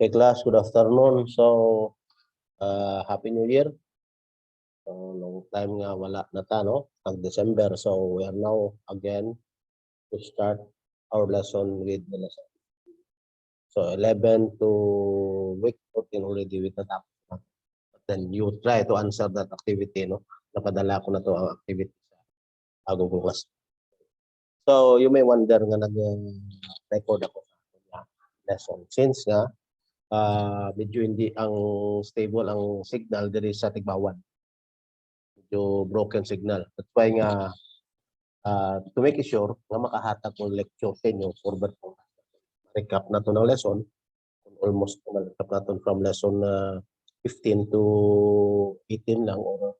Hey class, good afternoon. So, Happy New Year. So, long time nga wala na ta, no? December. So, we are now again to start our lesson with the lesson. So, 11 to week 14 already with the topic. But then you try to answer that activity, no? Napadala ko na to ang activity sa Google Class. So, you may wonder nga nag-record ako sa lesson. Since nga, medyo hindi ang stable ang signal diri sa Tigbawan. Medyo broken signal. That's why nga to make sure nga makahatag ng lecture sa inyo for recap na to ng lesson. Almost na-recap natin from lesson 15 to 18 lang or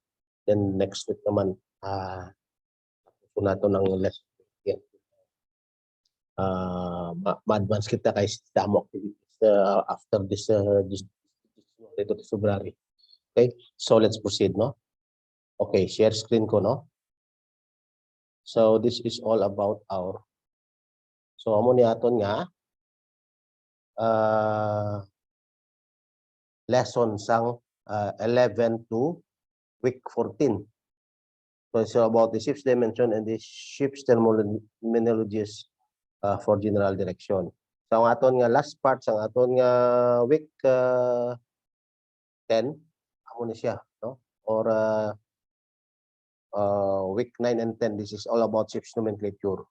then next week naman nato ng lesson 15. Ma-advance kita kay damo activities after this dito to February. Okay, so let's proceed, no? Okay, share screen ko, no? So this is all about our amo ni aton nga lesson sang 11 to week 14. So it's all about the ship's dimension and the ship's terminologies for general direction. So ang aton nga last part sang aton nga week 10 amo ni siya, no? Or week 9 and 10, this is all about ship's nomenclature.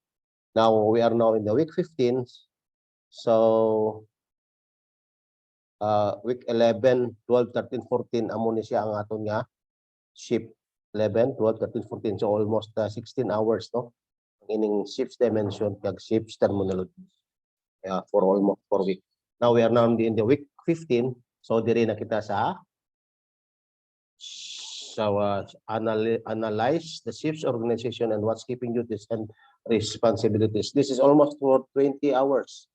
Now we are now in the week 15. So week 11, 12, 13, 14 amo ni siya ang aton nga ship. 11, 12, 13, 14, so almost 16 hours, no? Ining ship's dimension kag ship's terminology for almost 4 weeks. Now we are now in the week 15, so diri na kita sa analyze the ship's organization and what's keeping duties and responsibilities. This is almost for 20 hours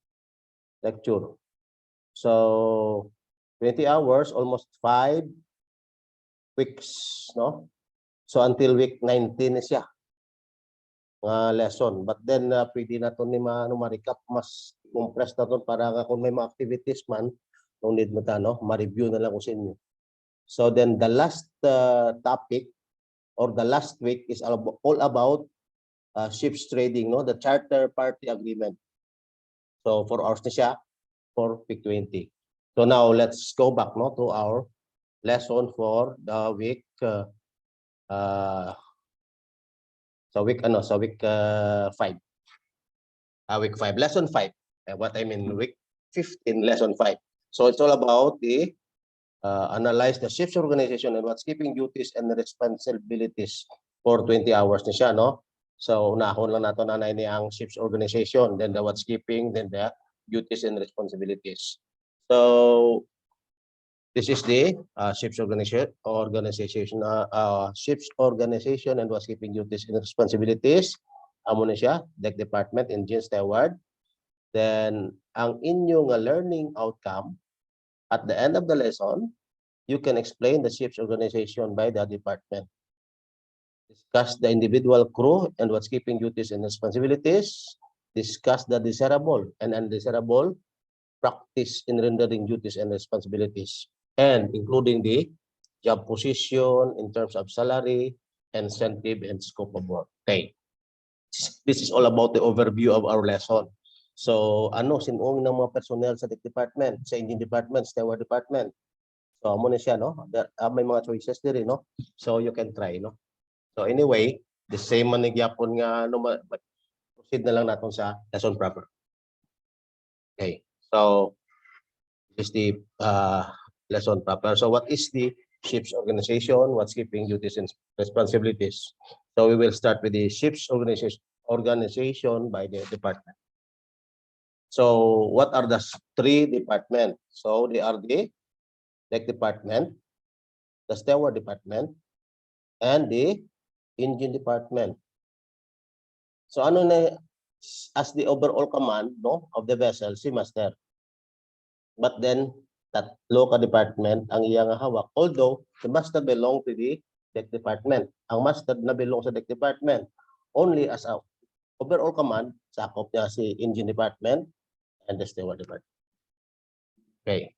lecture. So 20 hours, almost 5 weeks, no? So until week 19 na siya lesson. But then pwede na to ni ma-recap, mas compress na to para kung may mga activities man, no need mo ta, no? Ma-review na lang ko sa inyo. So then the last topic or the last week is all about ships trading, no? The charter party agreement. So 4 hours na siya for week 20. So now let's go back, no, to our lesson for the week week 5. Week 5, lesson 5. What I mean, week 15, lesson 5. So it's all about the analyze the ship's organization and what's keeping duties and responsibilities for 20 hours na siya, no? So unahon lang nato nanay ni ang ship's organization, then the what's keeping, then the duties and responsibilities. So this is the ship's organization and what's keeping duties and responsibilities. Amo na siya, deck department, engine steward. Then ang inyong learning outcome at the end of the lesson, you can explain the ship's organization by the department. Discuss the individual crew and what's keeping duties and responsibilities. Discuss the desirable and undesirable practice in rendering duties and responsibilities, and including the job position in terms of salary, incentive, and scope of work. Okay. This is all about the overview of our lesson. So, sinuong ng mga personnel sa department, sa engine department, steward department. So, amo na siya, no? May mga choices diri, no? So, you can try, no? So, anyway, the same man nagyapon nga, proceed na lang natin sa lesson proper. Okay. So, this is the lesson proper. So, what is the ship's organization? What's keeping duties and responsibilities? So, we will start with the ship's organization by the department. So, what are the 3 departments? So, they are the deck department, the steward department, and the engine department. So, as the overall command, no, of the vessel, si master. But then, tatlo ka department ang iyang hawak. Although, the master belong to the deck department. Ang master na belong sa deck department. Only as a overall command, sakop niya si engine department and the steward department. Okay.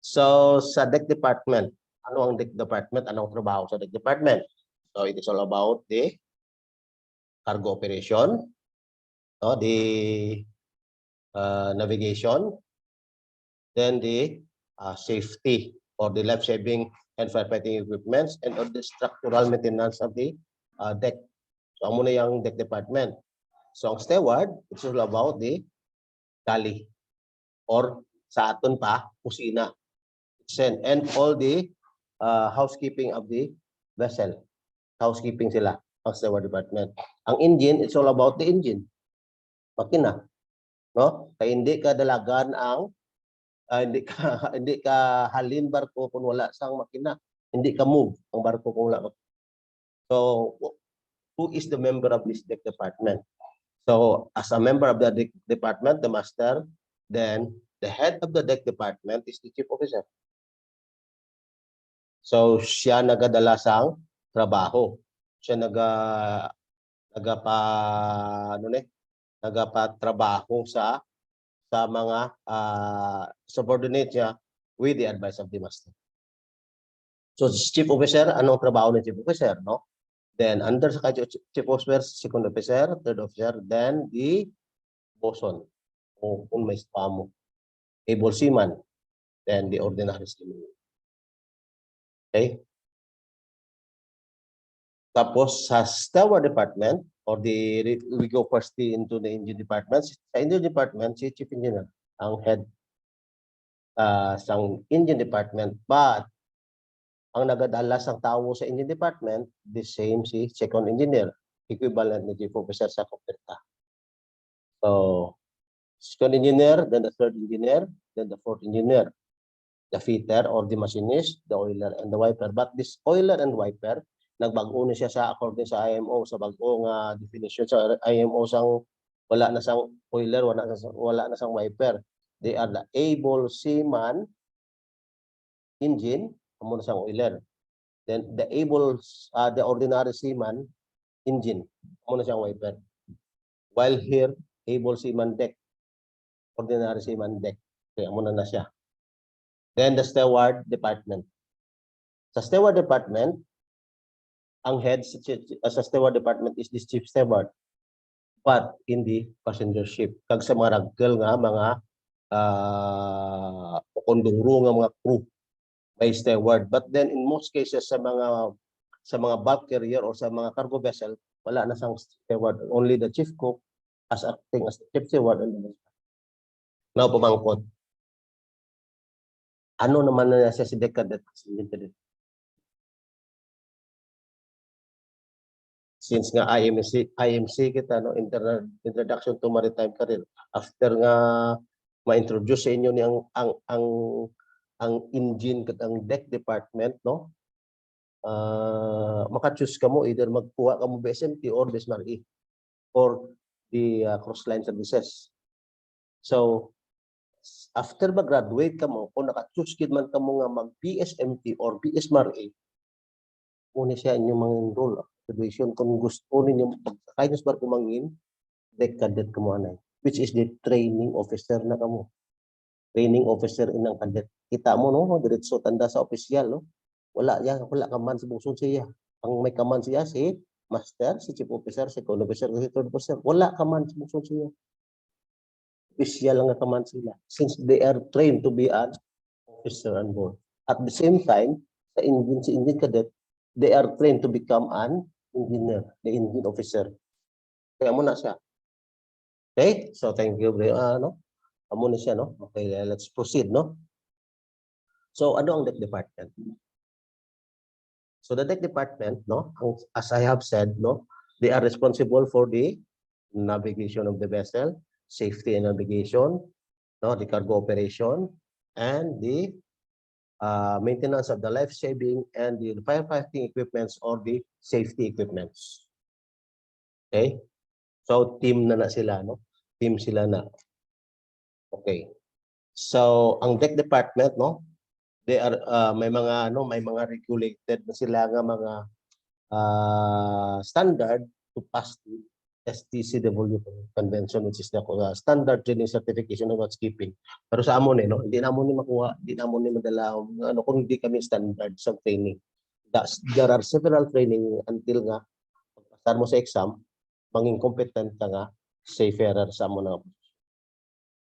So sa deck department, ano ang deck department? Anong trabaho sa deck department? So it is all about the cargo operation, no, the navigation, then the safety or the life-saving and firefighting equipments, and or the structural maintenance of the deck. So amo na yung deck department. So ang steward, it's all about the galley or sa aton pa, kusina. And all the housekeeping of the vessel. Housekeeping sila, ang steward department. Ang engine, it's all about the engine. Makina. No? Kaya hindi ka dalagan ang hindi ka halin barko kung wala sang makina. Hindi ka move ang barko kung wala. So, who is the member of this deck department? So, as a member of the deck department, the master, then the head of the deck department is the chief officer. So, siya nagadala sang trabaho. Siya nagapatrabaho sa mga subordinate niya with the advice of the master. So, chief officer, anong trabaho ng chief officer, no? Then, under sa chief officer, second officer, third officer, then the bosun, kung may spamo, able seaman, then the ordinary seaman. Okay? Tapos sa steward department, or we go first into the engine department. Sa engine department, si chief engineer ang head sa engine department. But ang nagadala sang tao sa engine department, the same si second engineer, equivalent ni chief officer sa Koperta. So, second engineer, then the third engineer, then the fourth engineer, the fitter or the machinist, the oiler and the wiper. But this oiler and wiper, nagbago na siya sa according sa IMO, sa bagong definition sa IMO, sang wala na sang oiler, wala na sang wiper. They are the able seaman engine, amo na sang oiler. Then the able the ordinary seaman engine, amo na sang wiper. While here, able seaman deck, ordinary seaman deck, kaya amo na siya. Then the steward department. Sa steward department, ang head sa steward department is this chief steward, but in the passenger ship. Kag sa mga ragkel nga mga konduro nga mga crew, may steward. But then in most cases sa mga bulk carrier or sa mga cargo vessel, wala na sang steward. Only the chief cook as acting as the chief steward. Now pumangkot. Ano naman na siya si Decadet? Since nga IMC kita, no, Introduction to Maritime Career, after nga ma-introduce sa inyo ni ang engine kat ang deck department, no, maka-choose ka mo, either magkuha ka mo BSMT or BSMRE or the cross line services. So after mag-graduate ka mo, kung naka-choose kid man ka mo nga mag-BSMT or BSMRE, muna siya inyong mang-enroll graduation kung gusto ninyo pagkakay nyo sa barko mangin, deck cadet ka mo anay, which is the training officer na kamo. Training officer inang cadet. Kita mo, no, diretso tanda sa opisyal, no? Wala ka man sa bungsod siya. Ang may kaman siya si master, si chief officer, si second officer, si third officer. Wala ka man sa bungsod siya. Opisyal lang ka man sila. Since they are trained to be an officer on board. At the same time, sa engine cadet, they are trained to become an engineer, the engine officer. Kaya mo na siya. Okay? So thank you, bro. Amo na siya, no? Okay, let's proceed, no? So ano ang deck department? So the deck department, no, as I have said, no, they are responsible for the navigation of the vessel, safety and navigation, no, the cargo operation, and the maintenance of the life-saving and the firefighting equipments or the safety equipments. Okay? So team na sila, no? Team sila na. Okay. So ang deck department, no, they are may mga regulated na sila nga mga standard to pass through. STCW convention, which is the standard training certification of housekeeping. Pero sa amon no, hindi namon ni makuha, hindi namon ni madala ano kung hindi kami standard sa training. There are several training until nga pagpasar mo sa exam, manging competent ka nga seafarer sa amon na.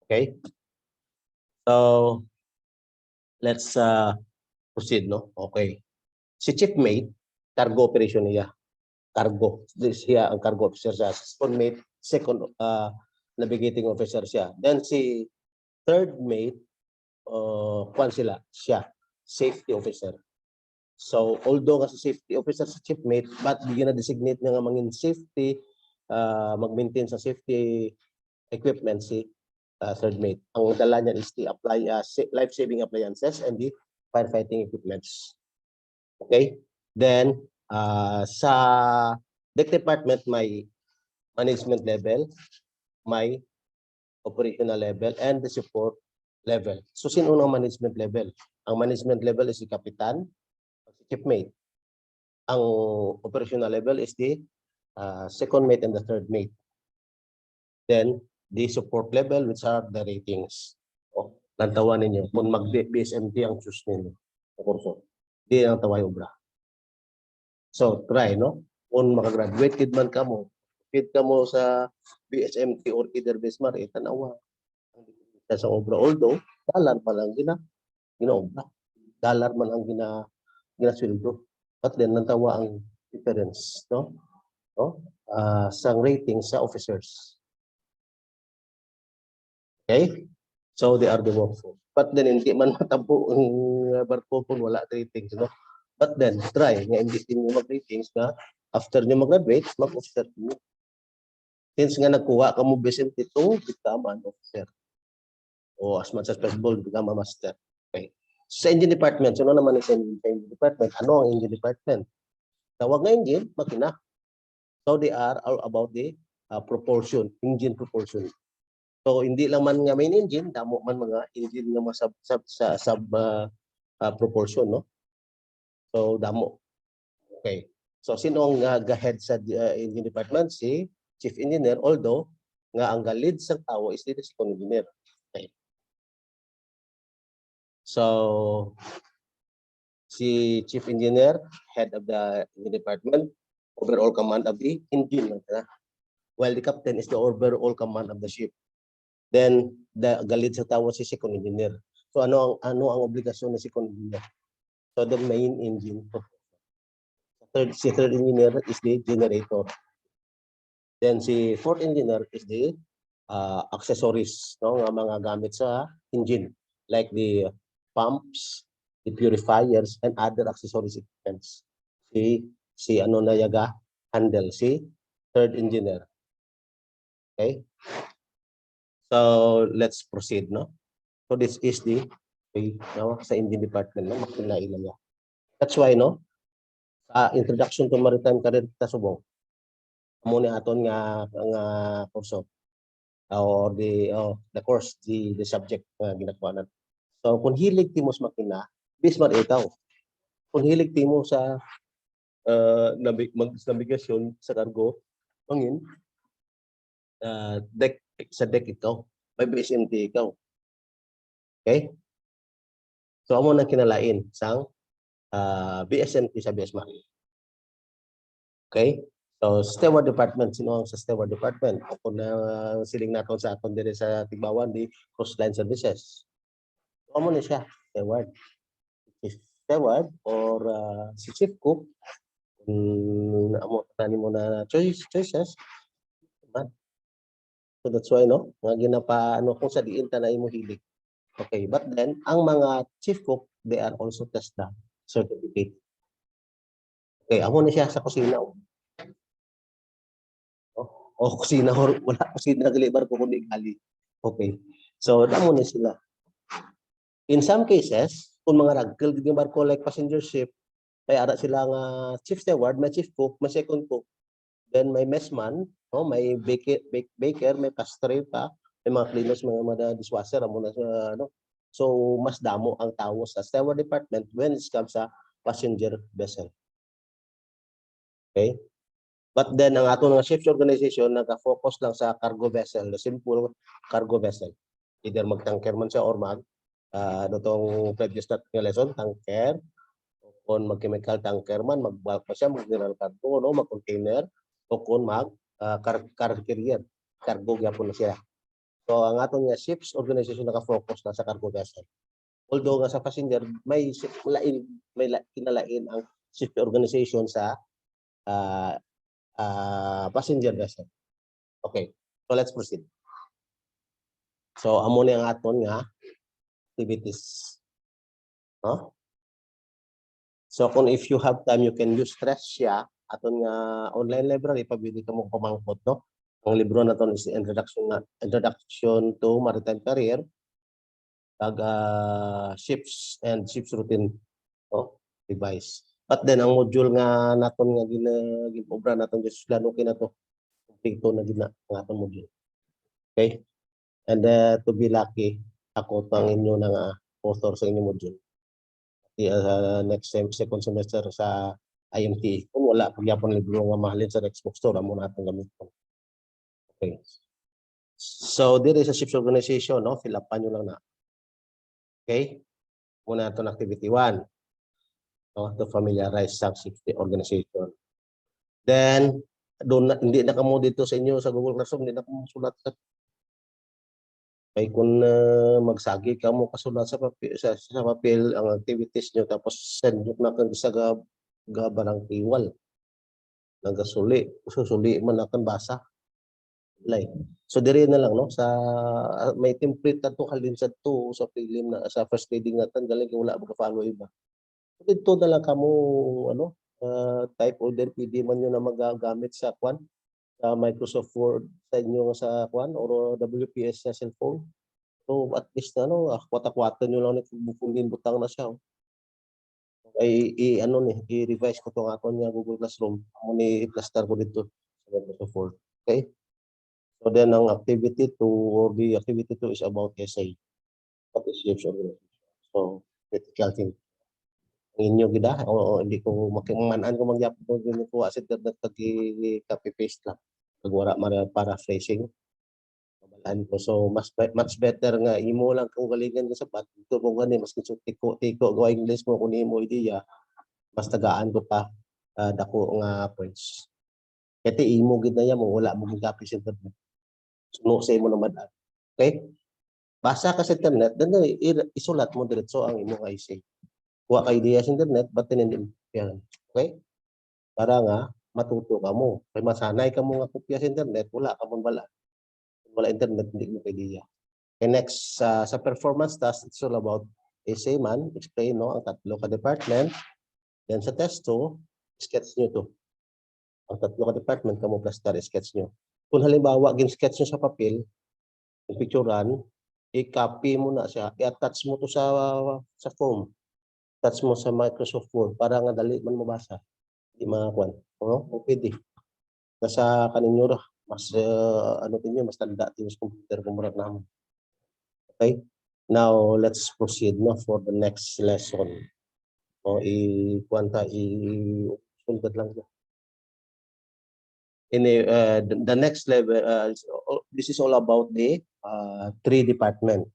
Okay? So let's proceed no. Okay. Si chief mate, cargo operation niya. Cargo. Siya ang cargo officer siya. Second mate, second navigating officer siya. Then si third mate, kwan sila, siya, safety officer. So although kasi safety officer sa chief mate, but bigyan na designate niya nga mangin safety, mag-maintain sa safety equipment si third mate. Ang dala niya is the apply life-saving appliances and the firefighting equipments. Okay? Then sa deck department may management level, may operational level, and the support level. So sino ang management level? Ang management level is si kapitan, si chief mate. Ang operational level is the second mate and the third mate. Then the support level, which are the ratings. O, lantawan ninyo kung mag-BSMT ang choose ninyo sa kurso. Di ang taway obra. So try no, kung makagraduate man ka mo, fit ka mo sa BSMT or either BSMAR, tanawa sa obra. Although dalar pa lang ginaobra, dalar man ang ginasweldo, but then nantawa ang difference no, sa rating sa officers. Okay, so they are the workforce, but then hindi man matabo ang barko kung wala ratings no. But then, try nga imbis din mo mag-ratings na after nyo mag-graduate, mag-officer mo. Since nga nagkuha ka mo BSMT 2, become an officer. O as much as possible, become a master. Okay. Sa engine department, so naman sa engine department, ano ang engine department? Tawag nga engine, makina. So they are all about the propulsion, engine propulsion. So hindi lang man nga main engine, damo man mga engine nga sub propulsion, no? So damo. Okay. So sino ang ga-head sa engine department? Si chief engineer, although nga ang lead sa tao is dito si engineer. Okay. So si chief engineer, head of the department, overall command of the engine. While the captain is the overall command of the ship. Then the lead sa tao si second engineer. So ano ang obligasyon ng second engineer? So the main engine. Si third engineer is the generator. Then si fourth engineer is the accessories, no, nga mga gamit sa engine like the pumps, the purifiers, and other accessories equipments. Si ano na yaga handle si third engineer. Okay. So let's proceed, no. So this is the no, sa engine department, no, makinaila niya. That's why, no, sa introduction to maritime career ta subong muna aton nga kurso or the course, the subject nga ginakwanan. So kung hilig ti mo sa makina, BSMAR itaw. Kung hilig ti mo sa navigasyon sa cargo, mangin deck sa deck ikaw, may BSMT ikaw. Okay? So amo na kinalain sang BSMT sa BSMAR. Okay? So steward department, sino ang sa steward department? Kung siling natin sa aton dire sa Tigbawan, di coastline services. So amo na siya, steward. Steward or si chief cook, amo tani mo na choices. So that's why, no, nga ginapa ano kung sa diin ta na imo hilig. Okay, but then ang mga chief cook, they are also test the certificate. Okay, amo na siya sa kusina. O kusina or wala kusina galibar ko kundi gali. Okay. So amo na sila. In some cases, kung mga ragkel gid barko like passenger ship, kay ara sila nga chief steward, may chief cook, may second cook, then may messman, no, may baker, may pastry pa, may mga cleaners, mga dishwasher, amo na ano. So mas damo ang tao sa steward department when it comes sa passenger vessel. Okay? But then ang ato nga ships organization naka-focus lang sa cargo vessel, the simple cargo vessel. Either mag-tanker man siya or ano tong previous natin nga lesson, tanker, kung mag-chemical tanker man, mag-bulk pa siya, mag-mineral cargo, no, mag-container, o kung car carrier, cargo gyapon na siya. So ang aton nga ships organization naka-focus na sa cargo vessel. Although nga sa passenger may kinalain ang ship organization sa passenger vessel. Okay, so let's proceed. So amo ni ang aton nga activities. No? So kung if you have time, you can use stress siya aton nga online library pabili ka mo pamangkot, no? Ang libro na ton is Introduction to Maritime Career, ships and ships routine, no? Device. But then ang module nga naton nga gin-obra naton just plano kina to kompleto na gid na ang aton module. Okay? And to be lucky, ako pang inyo nga author sa inyong module. Next second semester sa IMT. Kung wala pagyapon libro nga mahalin sa next bookstore, amo natin gamiton. Okay. So there is a ships organization, no? Fill upan nyo lang na. Okay? Muna ito activity 1. No? To familiarize sa ships organization. Then, hindi na kamo dito sa inyo sa Google Classroom, hindi na kamo sulat sa kay kung magsagi ka mo kasulat sa papel ang activities nyo tapos send nyo na kan sa barang tiwal nagasuli susuli man akan basa like so dire na lang, no, sa may template to halin sa to sa film na sa first reading natin galing wala mo ka-follow iba so dito na lang kamo ano type order PD man nyo na magagamit sa kwan sa Microsoft Word sa inyo sa kwan or WPS sa cellphone. So at least ano, kwata-kwata nyo lang bukungin butang na siya. Ay ano ni, i-revise ko tong aton nga Google Classroom. Amo ni i-plaster ko dito sa Microsoft Word. Okay? So then ang activity 2 or the activity 2 is about essay. What is ships organization? So critical thing. Ang inyo gida o hindi ko makimanan ko magyapon ko gyud ko asit copy paste lang. Pag wala paraphrasing. Kabalaan ko. So much better nga imo lang kung galingan ka sa bat. Ito kung gani mas tiko go English mo kung imo ideya mas tagaan ko pa dako nga points. Kaya imo gid na ya mo wala mo gapis sa internet. Suno sa imo naman. Okay? Basa ka sa internet, then isulat mo diretso ang imo nga essay. Kuha ka ideya sa internet, batin yan. Okay? Para nga matuto ka mo. Kay masanay ka mo nga kopya sa internet, wala ka mong bala. Wala internet, hindi mo idea. Okay, next, sa performance task, it's all about essay man, explain, no, ang tatlo ka department. Then sa test 2, sketch nyo to. Ang tatlo ka department, kamo plaster, sketch nyo. Kung halimbawa, gin-sketch nyo sa papel, yung picturean, i-copy mo na siya, i-attach mo to sa form. Attach mo sa Microsoft Word para nga dali man mabasa. Hindi makakuan. O pwede. Nasa kaninyo mas ano tinyo mas tanda tinyo sa computer kung murag naman. Okay? Now let's proceed no for the next lesson. O i-kwanta i-sunod lang. In the next level this is all about the 3 department.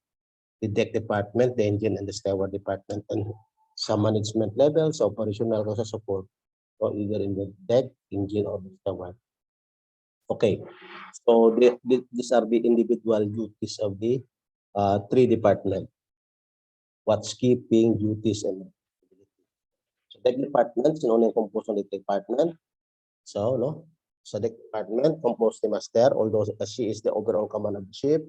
The deck department, the engine and the steward department, and some management levels, operational sa support. So either in the deck, engine or the steward. Okay, so these are the individual duties of the 3 department. What's keeping duties and so deck department, sino yung composed ng department? So, no? Sa deck department, composed ni master, although she is the overall command of the ship.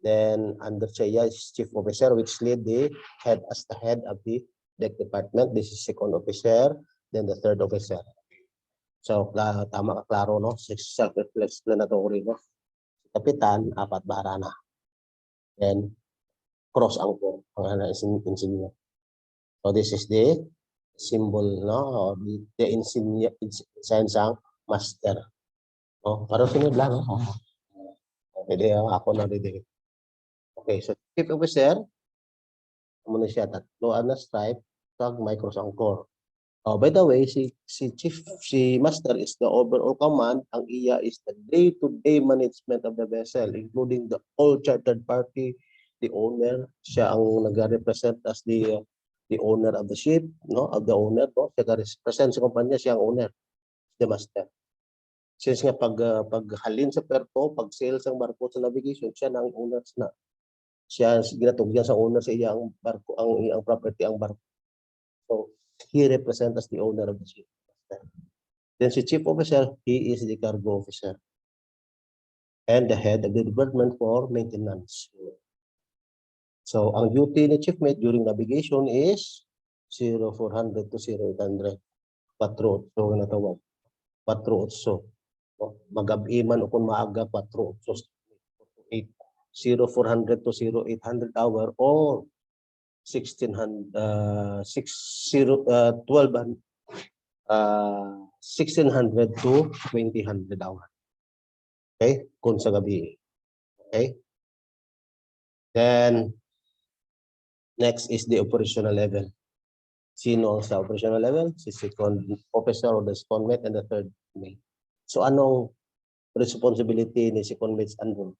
Then under siya is chief officer, which lead the head as the head of the deck department. This is second officer, then the third officer. So, tama ka klaro, no? Self-explanatory, no? Kapitan, 4 baharana. Then, cross anchor, ang insignia. So, this is the symbol, no? The insignia, sign sang master. Oh, para sunod lang, no? Pwede ako na rin. Okay, so chief officer, muna siya tatlo na stripe, tag may cross anchor. Oh, by the way, si Master is the overall command. Ang iya is the day-to-day management of the vessel, including the all chartered party, the owner. Siya ang nag-represent as the owner of the ship, no, of the owner, no. Siya nag-represent sa kumpanya, siya ang owner, the Master. Since nga paghalin sa perto, pag-sail sa barko sa navigation, siya na ang owner na. Siya ginatugyan sa owner sa iyang barko, ang iyang property ang barko. So he represents as the owner of the ship. Then si chief officer, he is the cargo officer and the head of the department for maintenance. So ang duty ni chief mate during navigation is 0400 to 0800. 4 so natawag. 4 so magabi man o kung maaga 4 so 8 0400 to 0800 hour or 1600 1600 to 2000 hour. Okay? Kung sa gabi. Okay? Then next is the operational level. Sino ang sa operational level? Si second officer or the second mate and the third mate. So anong responsibility ni second mate Andrew?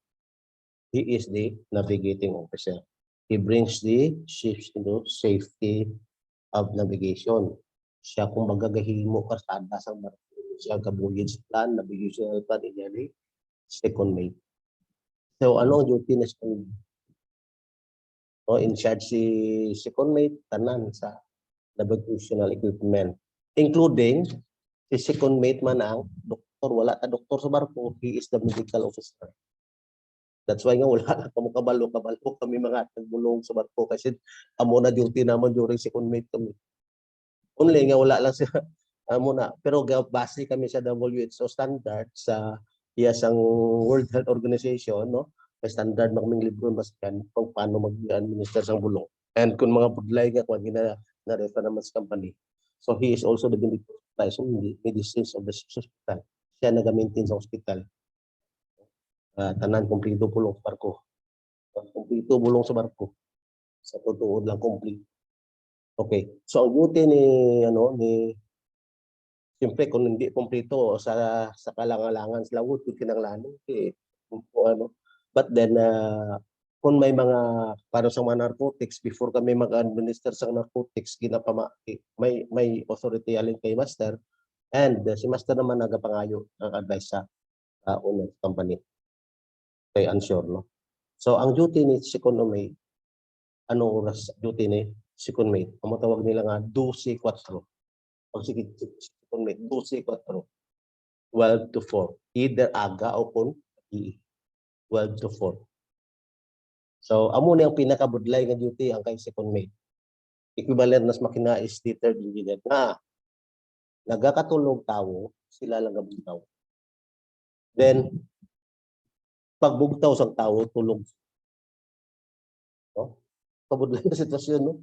He is the navigating officer. He brings the ships into safety of navigation. Siya kung magagahimo karsada sa barko. Siya kabuyid sa plan, navigational plan, iyan second mate. So ano ang duty na second mate? So, in charge si second mate, tanan sa navigational equipment. Including si second mate man ang doktor. Wala ta doktor sa barko, he is the medical officer. That's why nga wala na kami kabalo kami mga nagbulong sa barko kasi amo na duty naman during second mate kami. Only nga wala lang siya amo na pero base kami sa WHO standard sa iyasang World Health Organization, no? May standard na kaming libro maskan kung paano mag-administer sang bulong. And kung mga budlay nga kung na-refer naman sa company. So he is also the medicines of the hospital. Siya nag-maintain sa hospital. Tanan kumplito bulong sa barko. Kumplito bulong sa barko. Sa totoo lang complete. Okay. So ang duty ni siyempre kung hindi kumplito sa kalangalangan sa lawot yung kinanglanan but then kung may mga para sa mga narcotics before kami mag-administer sa narcotics may authority alin kay master and si master naman nagapangayo ang advice sa owner company kay unsure, no. So ang duty ni second mate, anong oras duty ni second mate? Ang matawag nila nga 12-4. Pag second mate 12-4, 12 to 4, either aga o kung 12 to 4. So amo na ang pinakabudlay nga duty ang kay second mate. Equivalent nas makina is the third engineer na nagakatulog tawo sila lang gabugtaw. Then pagbugtaw sang tawo tulog. No? Kabudlay na sitwasyon, no?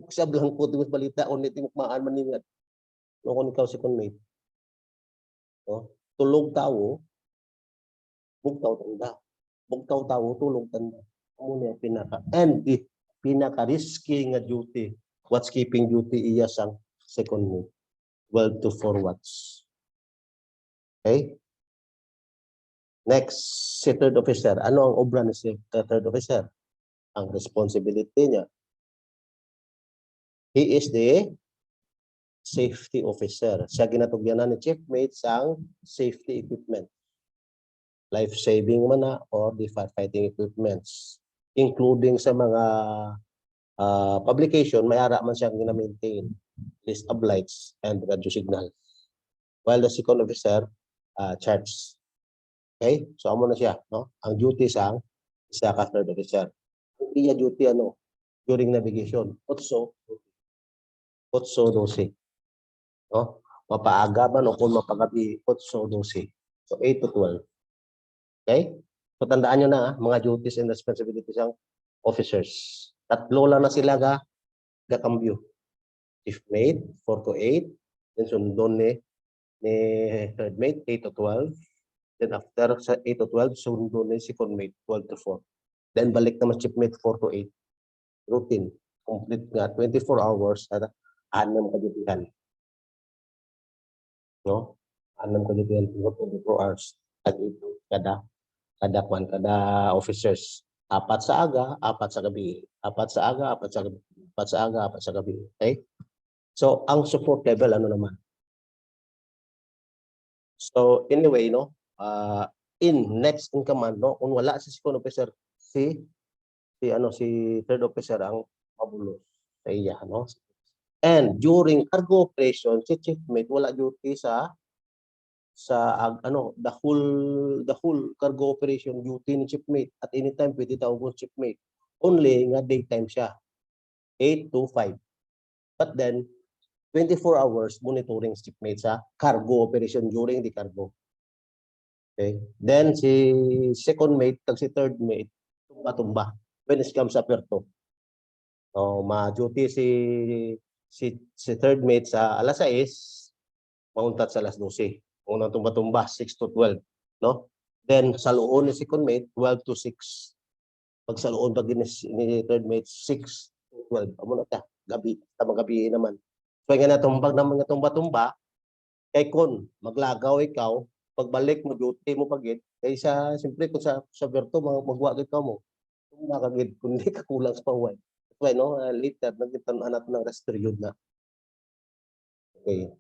Siya blanco tingos balita ulit tingok maan maningat. No kung ikaw second mate. No? Tulog tawo bugtaw tanda. Bugtaw tawo tulog tanda. Amo na pinaka-risky nga duty. Watch keeping duty iya sang second mate. 12 to 4 watch. Okay? Next, si third officer. Ano ang obra ni si third officer? Ang responsibility niya. He is the safety officer. Siya ginatugyanan ni chief mate sang safety equipment. Life-saving man na or the firefighting equipments. Including sa mga publication, may ara man siyang gina-maintain list of lights and radio signal. While the second officer charges. Okay? So amo na siya, no? Ang duty sang isa ka third officer. Iya duty during navigation. 8-12. No? Mapaaga man o kung mapagabi 8-12. So 8 to 12. Okay? So tandaan nyo na mga duties and responsibilities ng officers. Tatlo lang na sila gakambyo. Chief mate 4 to 8. Then sundon ni third mate 8 to 12. Then after sa 8 to 12, sundon ni second mate 12 to 4. Then balik naman chief mate 4 to 8. Routine. Complete nga 24 hours at 6 kadutihan. no? Anam ko dito yan 24 hours kada kada officers. Apat sa aga, apat sa gabi. Apat sa aga, apat sa gabi. Apat sa aga, apat sa gabi. Okay? So, ang support level, ano naman? So, anyway, no? In next in command, no? Kung wala si second officer, si third officer ang mabulos sa iya, no? And during cargo operation, si chief mate wala duty sa the whole cargo operation duty ni chief mate at any time pwede tawag chief mate. Only nga daytime siya, 8 to 5. But then 24 hours monitoring chief mate sa cargo operation during the cargo. Okay? Then si second mate kag si third mate tumba-tumba when it comes sa perto. So ma-duty si third mate sa alas 6, mauntat sa alas 12. Unang tumba-tumba 6 to 12, no? Then sa luon ni second mate 12 to 6. Pag sa luon pag ni third mate 6 to 12. Amo na ta, gabi, tama gabi naman. So nga natumbag na mga tumba-tumba kay kon maglagaw ikaw, pagbalik mo duty mo pagid kaysa siyempre kung sa berto magwa gid ka mo. Tumba ka gid kundi ka kulang sa pahuway. That's why no, later nagtan anak ng rest period na. Okay.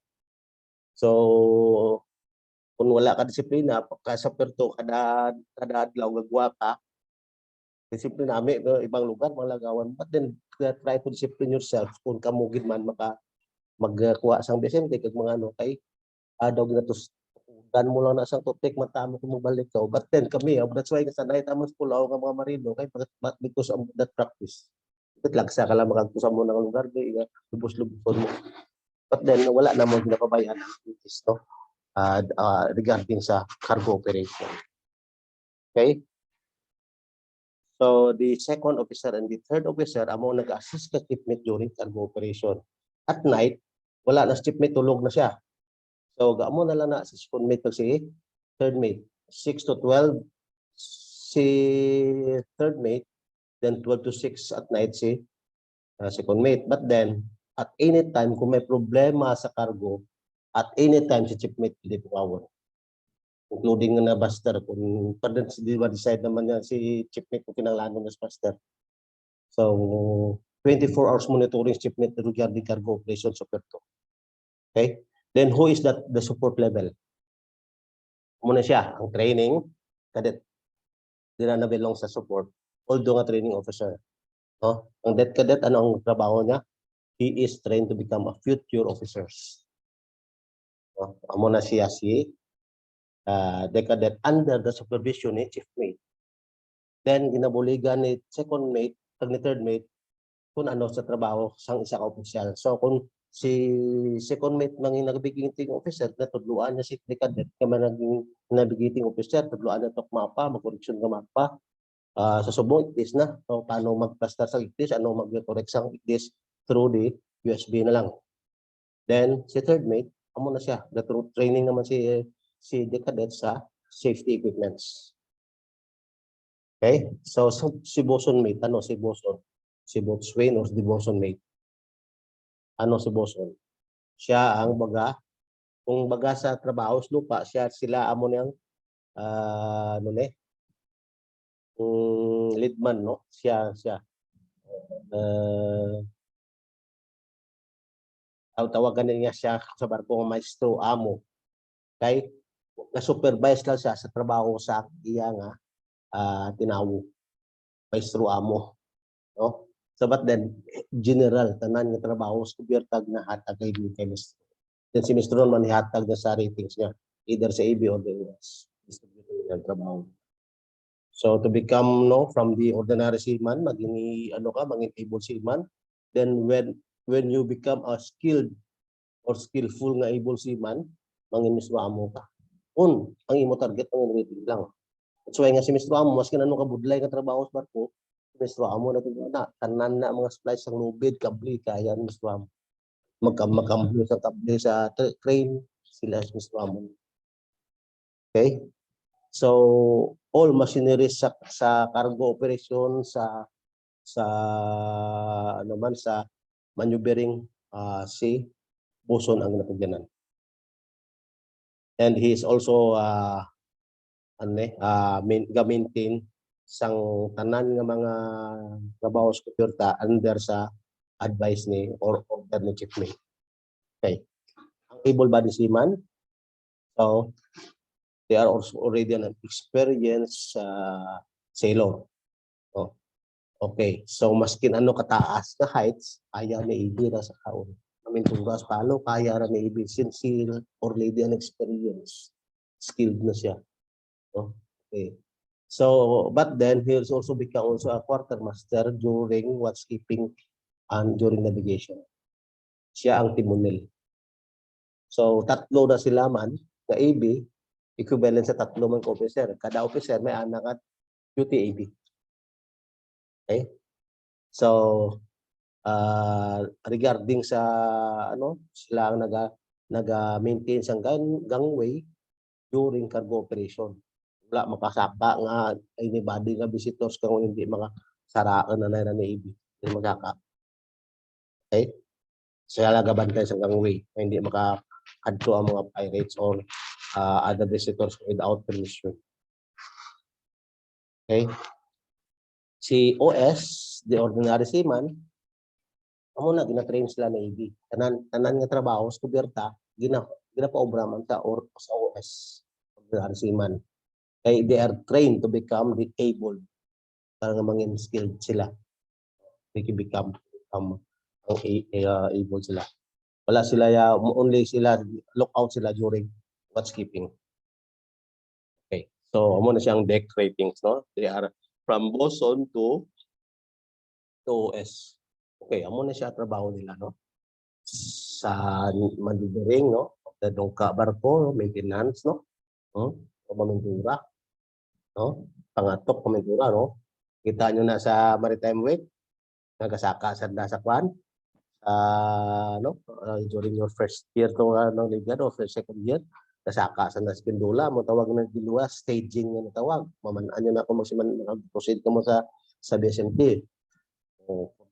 So kung wala ka disiplina, sa perto kada adlaw gagwa ka, disiplina nami ibang lugar malagawan. But then try to discipline yourself kung kamugid man magkuha sang Vicente kag mga ano kay adaw ginatos dan mo lang na sang tupik matamo kung mabalik ka. But then kami, that's why kasanay tamo sa pulaw nga mga marino kay because of that practice. Lagsa ka lang makagtusa mo ng lugar di lubos-luboson mo. But then wala na mo ginapabayaan ang duties, no? Regarding sa cargo operation. Okay? So the second officer and the third officer amo nag-assist ka shipmate during cargo operation. At night, wala na shipmate, tulog na siya. So gaamo na lang na si second mate si third mate. 6 to 12 si third mate, then 12 to 6 at night si second mate. But then at any time kung may problema sa cargo, at any time si chief mate pwede tumawag. Including na buster kung pwede di ba decide naman niya si chief mate kung kinanglanon na buster. So 24 hours monitoring chief mate regarding cargo operation sa Perto. Okay? Then who is that the support level? Muna siya ang training cadet. Di na belong sa support. Although nga training officer. No? Ang cadet ano ang trabaho niya? He is trained to become a future officers. No? Amo na siya si the cadet under the supervision ni chief mate. Then ginabuligan ni second mate kag ni third mate kung ano sa trabaho sang isa ka opisyal. So kung si second mate nang navigating officer natudluan niya si cadet kay naging navigating officer, tudluan na tok mapa, magkoreksyon ka mapa. Sa subong is na so, paano magpasta sa igtis, ano mag-correct sang igtis through the USB na lang. Then si third mate amo na siya, the training naman si the cadet sa safety equipments. Okay? So si boson mate, ano si boson? Si boatswain or si boson mate? Ano si boson? Siya ang kung baga sa trabaho sa lupa, sila amo niyang ano ne? Leadman, no? Siya. Tawagan niya siya sa barko ng maestro, amo. Okay? Na-supervise lang siya sa trabaho sa iya nga tinawo. Maestro, amo. No? So but then, general, tanan nga trabaho sa kubiertag na hatag kay chemistry. Then si Mr. Ron man ihatag na sa ratings niya, either sa AB or the US. Distributor niya trabaho. So to become from the ordinary seaman, maging maging able seaman, then when you become a skilled or skillful nga able seaman, mangin mismo amo ka. Ang imo target ang rating lang. That's why nga si Mr. Amo, mas kinano ka budlay ka trabaho sa barko, Mr. Amo na tanan na mga splice ng lubid, kabli, kaya Mr. Amo. Magkamblo sa kabli sa crane, sila si Mr. Amo. Okay? So all machinery sa cargo operation sa maneuvering si boson ang napagyanan. And he is also maintain sang tanan nga mga trabaho sa kumpirta under sa advice ni or order ni chief mate. Okay. Ang able-bodied seaman, so they are also already an experienced sailor. Oh. Okay, so maskin ano kataas na heights, kaya ni ibira sa kaon. Aminturas palo, kaya ra ni ibig sincere or lady an experience. Skilled na siya. Oh. Okay. So, but then he has also become also a quartermaster during watchkeeping and during navigation. Siya ang timonel. So, tatlo na sila man na AB, equivalent sa tatlo man officer. Kada officer may anak at duty AB. Okay? So, regarding sa sila ang naga-maintain sa gangway during cargo operation. Wala makasaka nga anybody nga visitors kung hindi mga saraan na na Navy. Hindi magkaka. Okay? Sila nagabantay sa gangway. Hindi makakadto ang mga pirates or other visitors without permission. Okay? Si OS, the ordinary seaman, amo na gina-train sila Navy. Tanan nga trabaho sa kubyerta, gina-paobraman sa OS, ordinary seaman. They are trained to become able para nga mangin skilled sila. They can become able sila. Wala sila only sila look out sila during watchkeeping. Okay. So amo na siyang deck ratings, no? They are from bosun to OS. Okay, amo na siya trabaho nila, no? Sa manubering, no? Sa dongka barko, maintenance, no? Pamamintura. No? Pangatok komentura, no? Kita nyo na sa Maritime Week, nagasaka sa dasakwan, during your first year to liga, or second year, nasaka sa Naspindula, mo tawag na diluwas, staging na tawag. Mamanaan nyo na kung mag-proceed ka mo sa BSMT.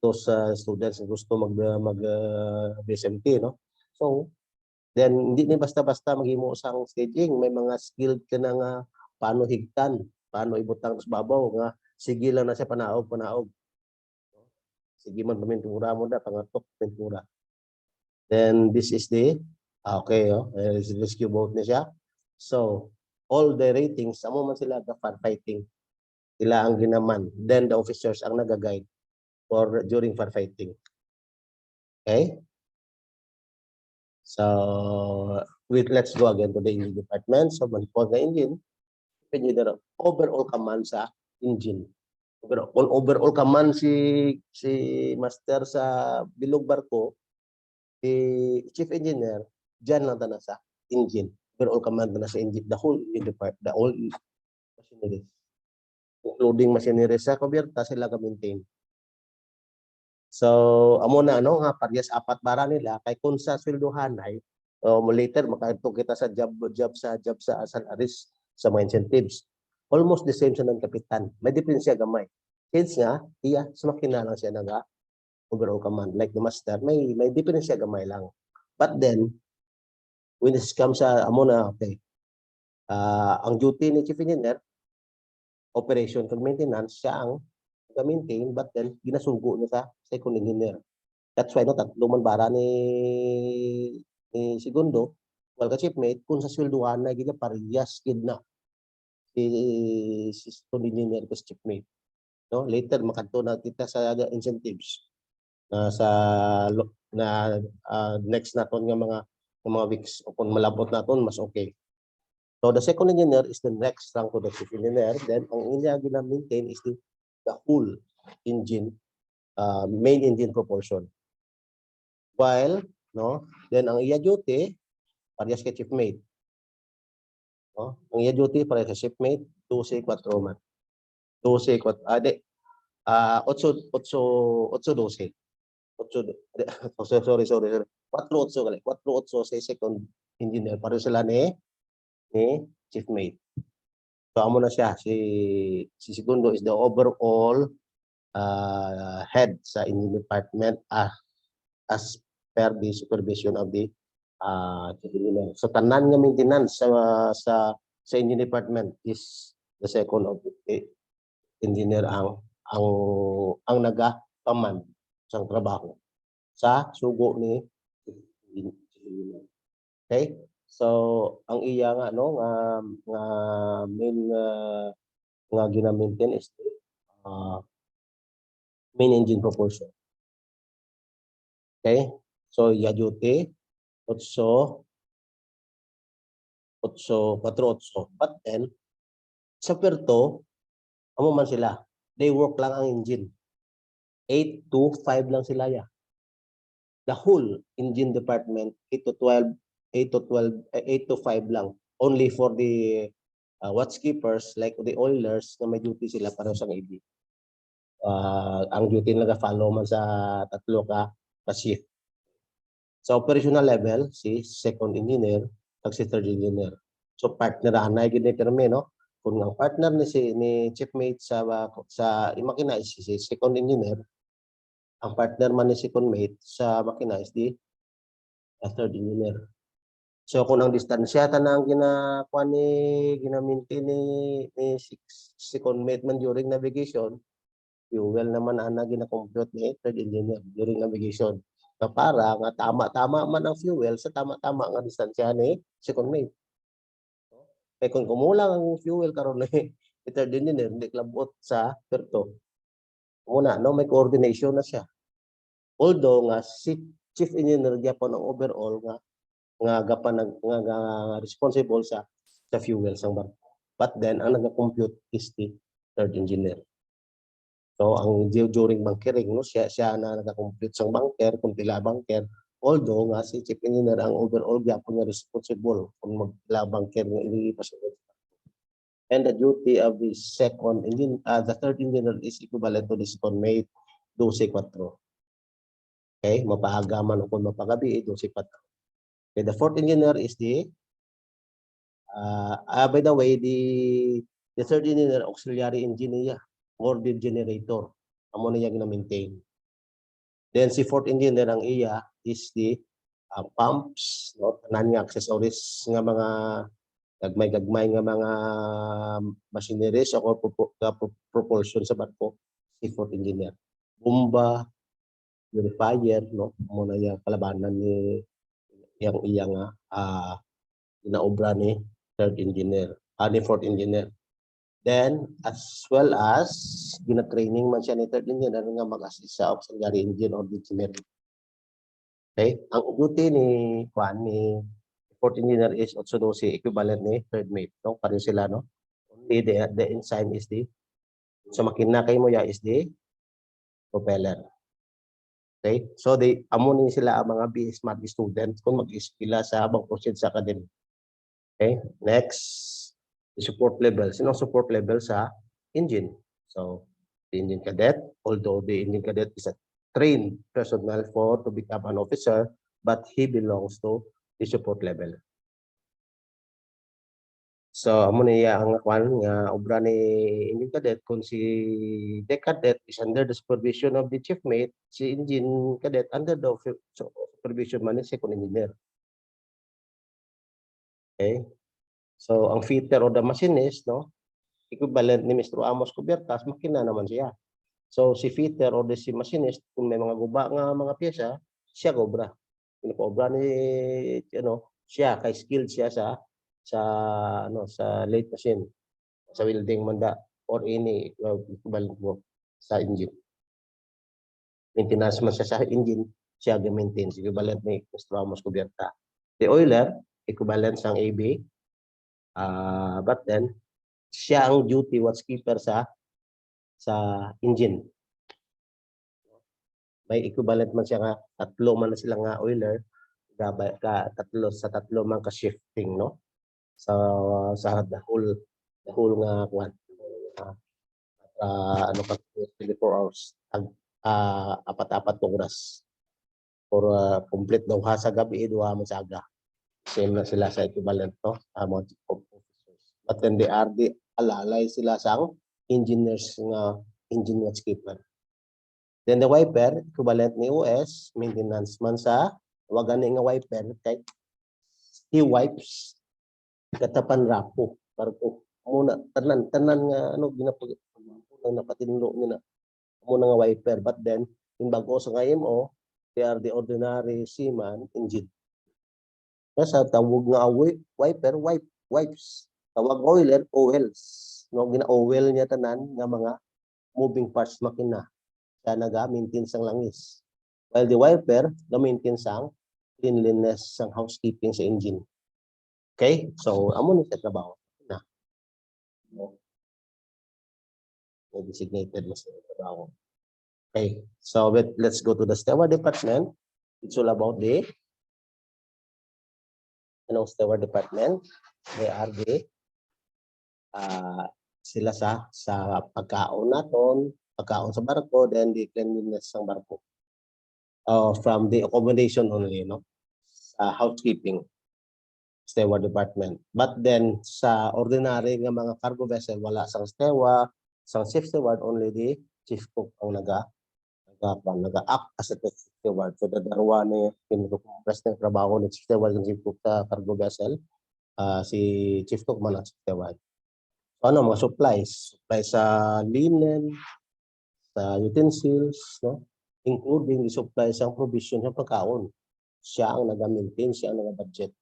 Those students gusto mag-BSMT, no? So, then, hindi na basta-basta maghimo sang staging. May mga skilled ka na nga paano higtan, paano ibutang sa babaw nga sige lang na siya panaog. Sige man pamintura mo na pangatok pintura. Then this is the rescue boat na siya. So all the ratings amo man sila ka firefighting. Sila ang ginaman. Then the officers ang naga-guide for during firefighting. Okay? So let's go again to the engine department. So for the engine, engineer overall command sa engine. Overall command si master sa bilog barko, si chief engineer, dyan lang na sa engine. Overall command na sa engine, the whole department, the whole machinery. Including machinery sa kubyerta, sila ka-maintain. So, amo na nga paryas apat bara nila kay kung sa sweldohan ay later makaadto kita sa job sa salaries sa mga incentives. Almost the same sa ng kapitan. May diferensya gamay. Hence nga, sa makina lang siya naga overall command. Like the master, may diferensya gamay lang. But then, when it comes sa amo na, okay, ang duty ni chief engineer, operation and maintenance, siya ang maintain, but then ginasugo niya sa second engineer. That's why tatlo man bara ni segundo, wal ka chiefmate, kung sa swelduhan na giga parehas gid na si second engineer ko chiefmate. No, later makadto na kita sa incentives next naton nga mga weeks o kung malabot naton mas okay. So the second engineer is the next rank to the chief engineer. Then ang inya gina-maintain is the whole engine, main engine proportion. While, no, then ang iya duty parehas kay chiefmate. No? Ang iya duty parehas kay chiefmate 12-4 man. 12-4 8-12. 8 sorry. 4-8 kali. 4-8 sa second engineer pareho sila ni chiefmate. So amo na siya si segundo is the overall head sa engine department as per the supervision of the So tanan nga maintenance sa engine department is the second of engineer ang nagapaman sa trabaho sa sugo ni engineer. Okay? So ang iya nga no nga main nga gina-maintain is main engine propulsion. Okay? So iya duty 8, 4, 8. But then sa perto amo man sila. They work lang ang engine. 8 to 5 lang sila ya. The whole engine department 8 to 5 lang. Only for the watchkeepers like the oilers na may duty sila para sa AB. Ang duty naga-follow man sa tatlo ka shift. Sa operational level, si second engineer ag si third engineer. So partner anay gid ni terme no. Kung ang partner ni chiefmate sa makina is si second engineer, ang partner man ni second mate sa makina is the third engineer. So kung ang distansya tanang gina-maintain ni second mate man during navigation, fuel naman ana gina-compute ni third engineer during navigation. So para nga tama-tama man ang fuel sa tama-tama nga distansya ni second mate. Kaya kung kumulang ang fuel karon ni third engineer, hindi klabot sa perto. Muna no may coordination na siya. Although nga si chief engineer gyapon ang overall nga responsible sa fuel sang barko. But then ang naga-compute is the third engineer. So ang during bunkering no siya na naga-compute sang bunker kung pila bunker, although nga si chief engineer ang overall gyapon nga responsible kung magpila bunker nga ilipas. And the duty of the second engine the third engineer is equivalent to the second mate 12-4. Okay, mapaaga man o kung mapagabi 12-4. Okay, the fourth engineer is the by the way, the third engineer auxiliary engineer or the generator. Amo na yang na-maintain. Then si fourth engineer ang iya is the pumps, no, tanan nga accessories nga mga gagmay nga mga machineries o propulsion sa barko, si fourth engineer. Bomba, purifier, no, amo na yang kalabanan ni yang iya nga ginaobra ni third engineer, ni fourth engineer. Then, as well as gina-training man siya ni third engineer nga mag-assist sa auxiliary engine or the generator. Okay? Ang duty ni fourth engineer is also equivalent ni third mate. No? Pareho sila, no? Only the ensign is the sa makina kay mo ya is the propeller. Okay? So, amo ni sila ang mga BS Smart students kung mag-ispila sa habang proceed sa academy. Okay, next, the support level. Sino support level sa engine? So, the engine cadet, although the engine cadet is a trained personnel to become an officer, but he belongs to the support level. So, amo niya ang nga obra ni engine cadet kung si deck cadet is under the supervision of the chief mate, si engine cadet under the supervision man ni second engineer. Okay. So, ang fitter o the machinist, no, equivalent ni Mr. Amos Cubiertas, makina naman siya. So, si fitter o si machinist, kung may mga guba nga mga pyesa, siya gobra. Pinakobra ni, siya, kay skilled siya sa lathe machine, sa welding manda, or any equivalent work sa engine. Maintenance man siya sa engine, siya ga-maintain, equivalent ni Mr. Amos Cubierta. The oiler, equivalent sang AB, but then siya ang duty watchkeeper sa engine. May equivalent man siya nga tatlo man na sila nga oiler tatlo man ka shifting, no, sa the whole nga kwan 24 hours apat-apat oras for complete daw ha sa gabi duha man sa aga. Same na sila sa equivalent, no, amount of officers. But then they are alalay sila sa engineers nga engine watchkeeper. Then the wiper, equivalent ni OS, maintenance man sa wagan nga wiper kay he wipes katapan rapo barko muna tanan nga ano ginapag napatinlo niya na muna nga wiper, but then in bago sa IMO they are the ordinary seaman engine. Sa tawag nga wiper wipes, tawag oiler oils, no gina-oil niya tanan nga mga moving parts makina sa naga-maintain sang langis, while the wiper ga-maintain sang cleanliness sang housekeeping sa engine. Okay, so amo ni sa trabaho na designated na sa trabaho. Okay, so let's go to the steward department. It's all about the steward department. They are the sila sa pagkaon naton, pagkaon sa barko, then the cleanliness ng barko. From the accommodation only, no? Sa housekeeping, steward department. But then sa ordinary nga mga cargo vessel, wala sang steward, sang chief steward, only the chief cook ang nag-act as a chief steward. So dadarwa ni pinupress ng trabaho ni chief steward ng chief cook sa cargo vessel, si chief cook man ang chief steward. So ano, mga supplies sa linen, sa utensils, no? Including the supplies ang provision sa pagkaon. Siya ang nag-maintain, siya ang nag-budget.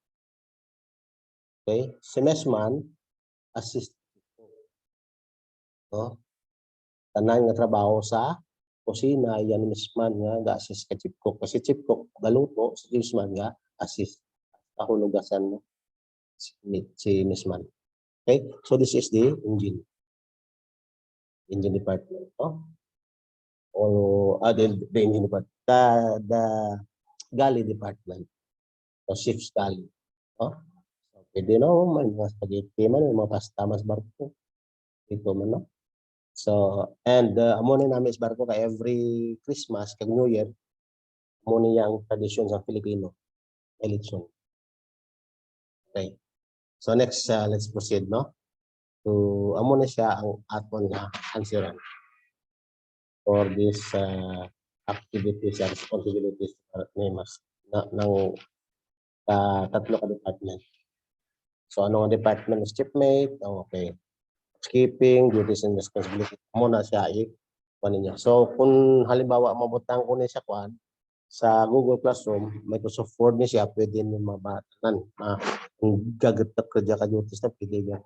Okay? Si messman, assist. No? Tanan nga trabaho sa kusina, yan messman nga ga-assist ka chief cook. Kasi chief cook, galuto, si messman nga assist. Kahulugasan mo si messman. Okay? So this is the engine department. No? The engine department. The galley department. O ship's galley. No? So, pwede no, may mga spaghetti man, may mga pasta mas barko. Ito man, no? So, and amo ni namin sa barko ka every Christmas, kag New Year, amo ni yang tradisyon sa Filipino, election. Okay. So next, let's proceed, no? So, amo na siya ang aton nga answeran for this activities and responsibilities ng tatlo ka department. So, ano ang department is shipmate? Okay. Housekeeping, duties and responsibilities. Muna siya niya. So, kung halimbawa mabutang ko niya siya sa Google Classroom, Microsoft Word niya siya, pwede niya mabatan. Kung gagatap ka dyan ka duties na, pwede niya.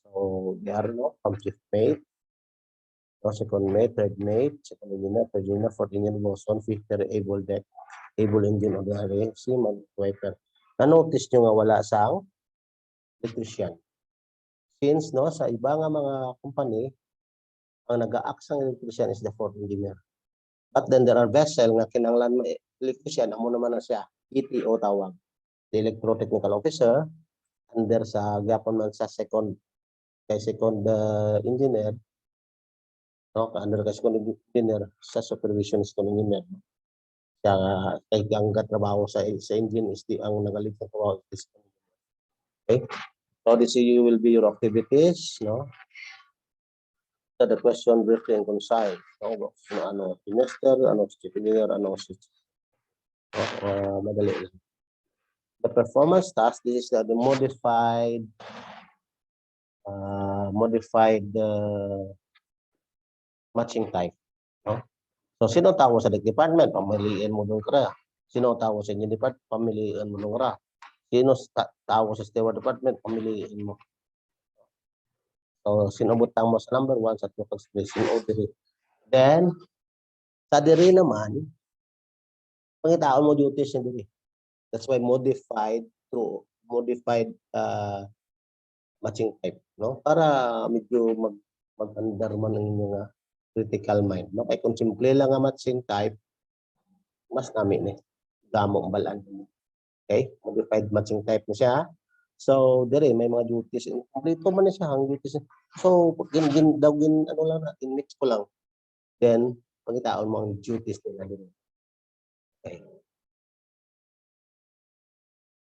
So, they are from shipmate, second mate, third mate, second engineer, third engineer, fourth engineer, bosun, fifth able deck, able engine, ordinary, seaman, wiper. Na-notice nyo nga wala sang electrician. Since no, sa iba nga mga company, ang nag-a-act sang electrician is the fourth engineer. But then there are vessel nga kinanglan mo electrician, amo naman na siya, ETO tawag, the electrotechnical officer, under sa gapon man sa second engineer, no, under ka second engineer sa supervision second engineer. Kaya ang trabaho sa engine is ang nagalit sa trabaho. Okay, so this will be your activities, no? So the question briefly and concise, no? Ano semester, ano chief engineer, ano madali lang. The performance task, this is the modified matching type, no? So sino tawo sa department, pamiliin mo dong kra. Sino tawo sa engine department, pamiliin mo dong kra. Sino tawo sa steward department, pamiliin mo. So sino butang mo sa number 1 sa total space in order. Then sa diri naman, pangitaon mo duties niya diri. That's why modified matching type, no? Para medyo mag-andar man ang inyong critical mind, no? Kay kung simple lang nga matching type, mas nami ni damo balaan. Okay, modified matching type na siya. So dire may mga duties, kompleto man na siya ang duties. So gin ano lang natin, mix ko lang, then pangitaon mo ang duties nila dire. Okay,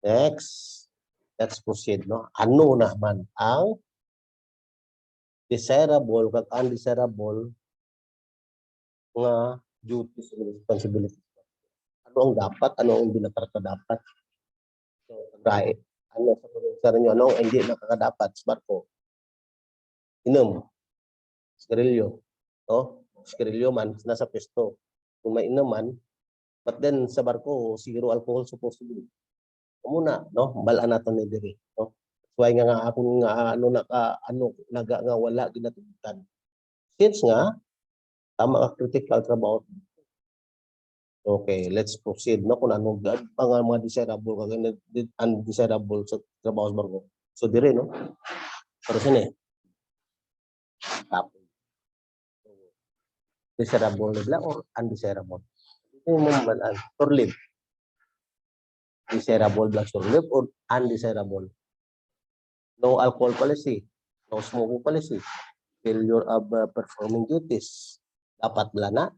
next, let's proceed, no? Ano naman ang desirable kag undesirable nga duties and responsibilities? Ano ang dapat, ano ang binatarta dapat? So, right. Ano sa probinsya ninyo, ano hindi nakakadapat sa barko? Inom, sigarilyo, no? Sigarilyo man, nasa pwesto. Kung may inuman, but then sa barko, zero alcohol supposedly. Muna, no? Balaan natin ni diri, no? Why nga akong nga naga nga wala ginatugutan. Since nga tama ka critical trabaho. Okay, let's proceed no kung anong mga desirable kag undesirable sa trabaho sa barko. So dire no. Pero sini tapos desirable nila or undesirable. Ito mo man for live. Desirable black for live or undesirable. No alcohol policy, no smoking policy, failure of performing duties. Dapat bala na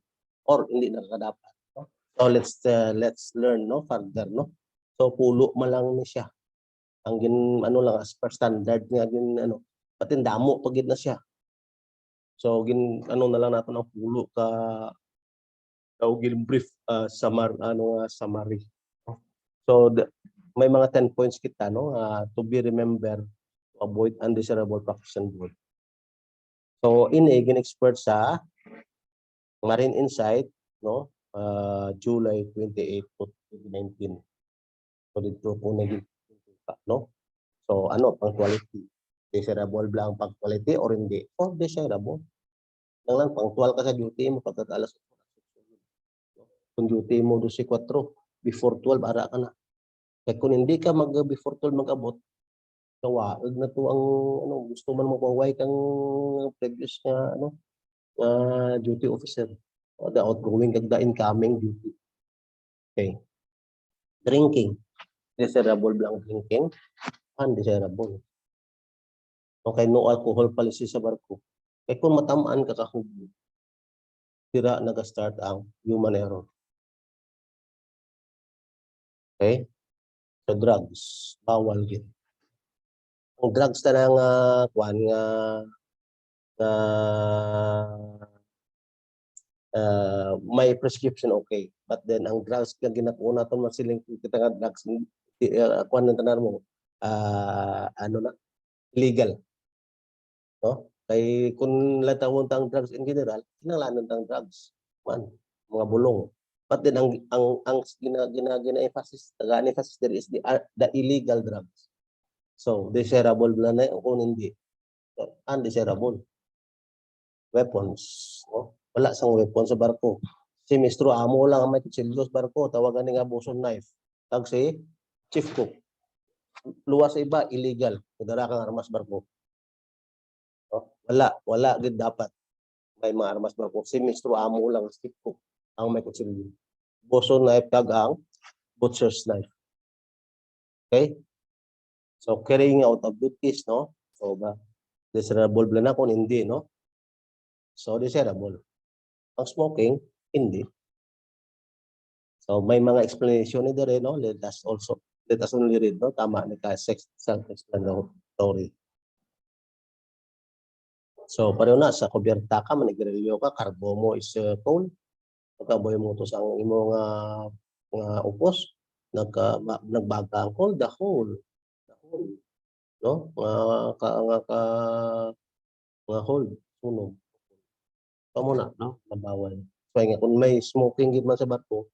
or hindi nakadapat. No? So let's learn no further no. So pulo man lang ni siya. Ang ano lang as per standard nga gin ano pati damo pagid na siya. So gin ano na lang naton ang pulo ka daw gin brief summary. So may mga 10 points kita no to be remembered to avoid undesirable practice and good. So ini gin expert sa Marine Insight no July 28, 2019. So dito po naging no. So ano punctuality? Desirable ba ang punctuality or hindi? Or desirable. Lang punctual ka sa duty mo pagkat alas 8. Kung duty mo 12:04 before 12 ara ka na. Kaya kung hindi ka before 12 mag-abot, kawaag na to ang ano gusto man mapaway kang previous nga ano duty officer. O the outgoing kag the incoming duty. Okay. Drinking. Desirable ba ang drinking? Undesirable. Okay, no alcohol policy sa barko. Eh kung matamaan ka kahubog, tira nag-start ang human error. Okay? So drugs, bawal gid. Ang drugs na nga kuan nga may prescription okay. But then ang drugs nga ginakuha naton masiling kita nga drugs kuan na tanan mo ano na illegal. No? Kay kung latawon tang drugs in general, kinahanglan tang drugs man mga bulong. But then ang gina-emphasize there is the illegal drugs. So desirable na na kung hindi. So, undesirable. Weapons, no? Wala sang weapon sa barko. Si Mistro amo lang ang may kutsilyo sa barko, tawagan ni nga boson knife. Tag si chief cook. Luwas sa iba illegal. Kudara kang armas barko. No? Wala gid dapat may mga armas barko. Si Mistro amo lang ang chief cook ang may kutsilyo. Boson knife tag ang butcher's knife. Okay? So carrying out of duties, no? So ba desirable bla na kung hindi, no? So desirable. Ang smoking, hindi. So may mga explanation ni dire, no? Let us only read, no? Tama ni ka self-explanatory. So pareho na sa kubyerta ka manigrilyo ka, karbo mo is coal. Pagkaboy mo to sa imong nga upos, nagbaga ang coal, the whole, no? Nga hold, sunog. Kamo na, no? Nabawal. So nga kung may smoking gid man sa barko,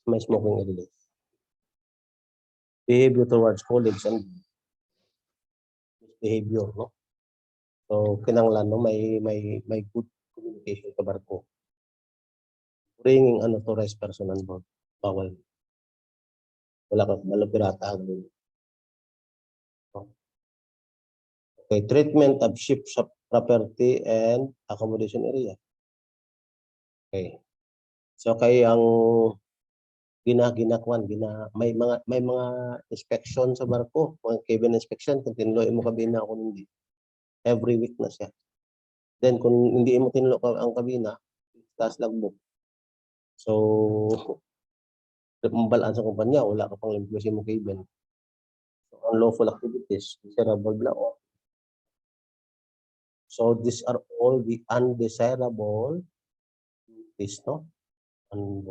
may smoking illegal. Behavior towards colleagues and behavior, no? So kinahanglan no may good communication sa barko. Bringing unauthorized person on board, bawal. Wala ka malapirata ang okay, treatment of ship's property and accommodation area. Okay. So kay ang may mga inspection sa barko, mga cabin inspection kung tinlo mo kabina kung hindi. Every week na siya. Then kung hindi mo tinlo ang kabina, taas logbook. So mabalaan sa kumpanya, wala ka pang employee mo cabin. So unlawful activities, desirable bla. So these are all the undesirable duties, no? And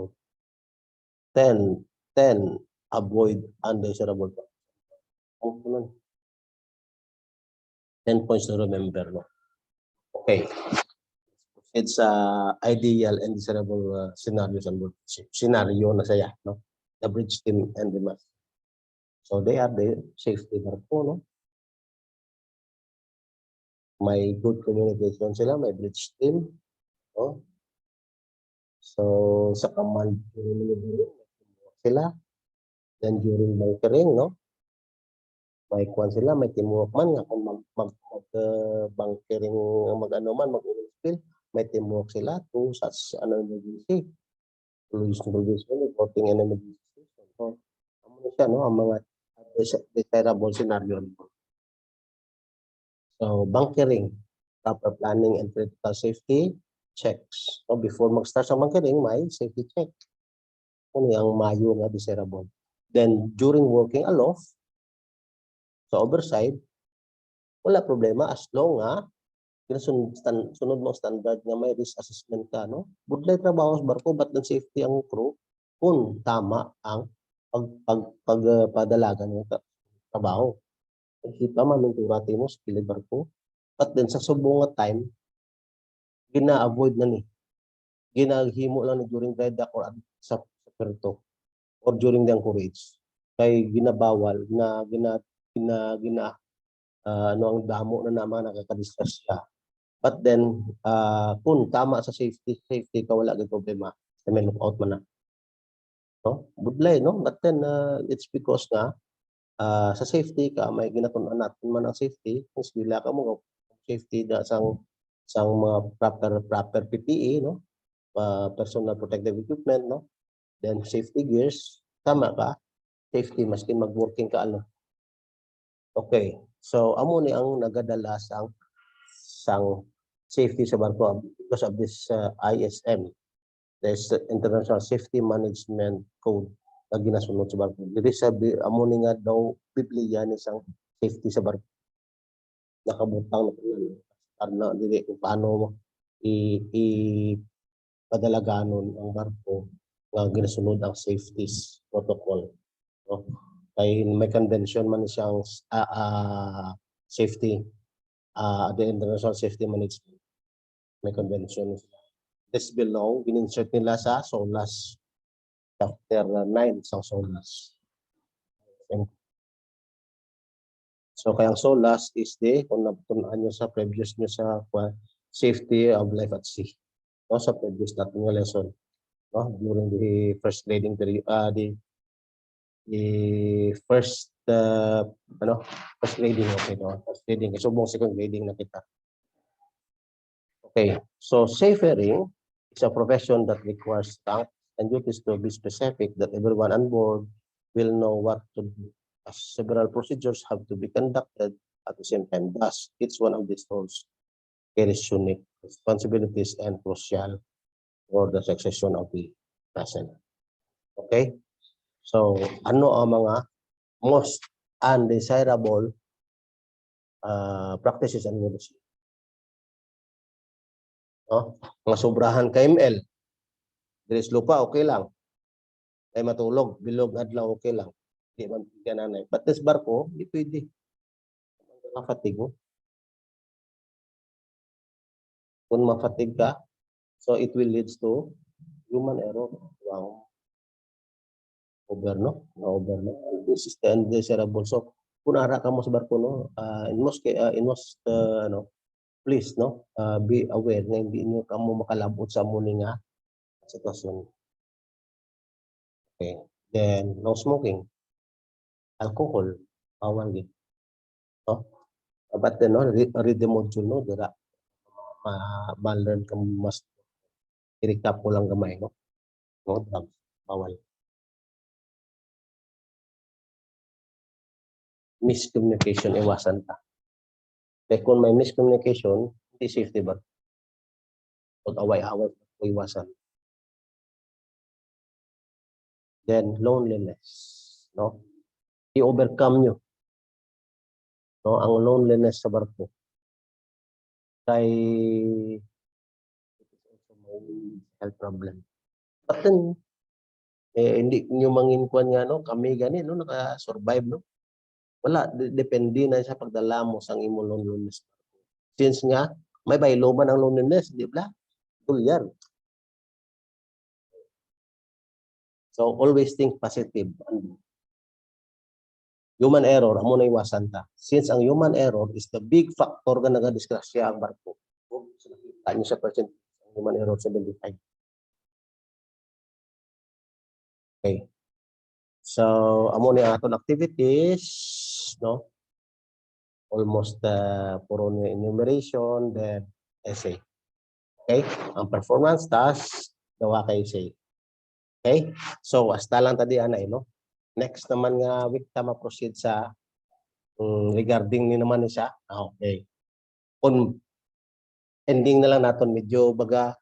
10 avoid undesirable. 10 points to remember, no? Okay. It's ideal and desirable scenarios and scenario na saya, no? The bridge team and the mass. So they are the safety barko, no? May good communication sila, may bridge team, no? So sa command sila, then during bunkering, no? May kwan sila, may teamwork man nga kung bunkering mag-ano man, mag-spill, may teamwork sila to such an emergency. Reporting an emergency. So, ano siya, no? Ang mga desirable scenario. So, bunkering, proper planning and critical safety checks. So, before mag-start sa bunkering, may safety check. Kung yung mayo nga desirable. Then, during working aloft, sa overside, wala problema as long sunod mo standard nga may risk assessment ka, no? Budlay trabaho sa barko, but then safety ang crew kung tama ang pagpadalagan ng trabaho. Kita man ng turati mo sa kilid barko, but then sa subong nga time, gina-avoid na ni. Ginahimo lang ni during dry dock or sa perto or during the anchorage. Kay ginabawal na ano ang damo na naman nakakadiscuss siya. But then, kung tama sa safety ka, wala yung problema. May lookout man na. No? Budlay, no? But then, it's because nga, sa safety ka, may ginatunan natin man ang safety. Kung sila ka mo, safety na sang mga proper PPE, no? Personal protective equipment, no? Then, safety gears, tama ka. Safety, maski mag-working ka, ano. Okay. So, amo ni ang nagadala sang safety sa barko because of this ISM. There's International Safety Management Code na ginasunod sa barko. Dili sa amo ni nga daw Biblia ni sang safety sa barko. Nakabutang na dili kung paano mo padalaganon ang barko nga ginasunod ang safety protocol. No? Kay may convention man siyang safety, the International Safety Management, may convention. This below, in-insert nila sa SOLAS, chapter 9 sa SOLAS. So kaya ang SOLAS is kung napunaan nyo sa previous nyo sa safety of life at sea. No, sa previous natin yung lesson. No, during the first grading period, the first first grading, okay, no? First grading, subong second grading na kita. Okay, so seafaring is a profession that requires tact and duties to be specific that everyone on board will know what to do. As several procedures have to be conducted at the same time. Thus, each one of these roles carries unique responsibilities and crucial for the succession of the vessel. Okay? So, ano ang mga most undesirable practices and rules? No? Mga sobrahan ka ml. Diris lupa, okay lang. Ay matulog, bilog adlaw, okay lang. Di man nanay. But this barko, di pwede. Mafatig mo. Kung mafatig ka, so it will leads to human error. Wow. Over, no? This is the undesirable. So, kung ara ka mo sa barko, no? In most please, no? Be aware na hindi nyo ka mo makalabot sa muni nga sitwasyon. Okay. Then, no smoking. Alcohol. Bawal din. No? But then, no? Read the module, no? Dira. Ma-learn ka mas i-recap ko lang gamay, no? No? Drugs. Bawal. Miscommunication, iwasan ta. Kaya kung may miscommunication, hindi safety ba? Pag away-away, iwasan. Then, loneliness. No? I-overcome nyo. No? Ang loneliness sa barko. Kay health problem. But then, hindi nyo manginkuan nga, no? Kami gani, no? Naka-survive, no? Wala, depende na sa pagdala mo sang imo loneliness. Since nga may baylo man ang loneliness, di ba? Yan. So always think positive. Human error, amo na iwasan ta. Since ang human error is the big factor na nagadisgrasya ang barko. Nakita niyo sa percent, human error 75. Okay. So, amo ni aton activities, no? Almost puro ni enumeration, then essay. Okay? Ang performance task, gawa kay essay. Okay? So, hasta lang tadi anay, no? Next naman nga week ta ma-proceed sa regarding ni naman siya. Okay. Kung ending na lang naton medyo baga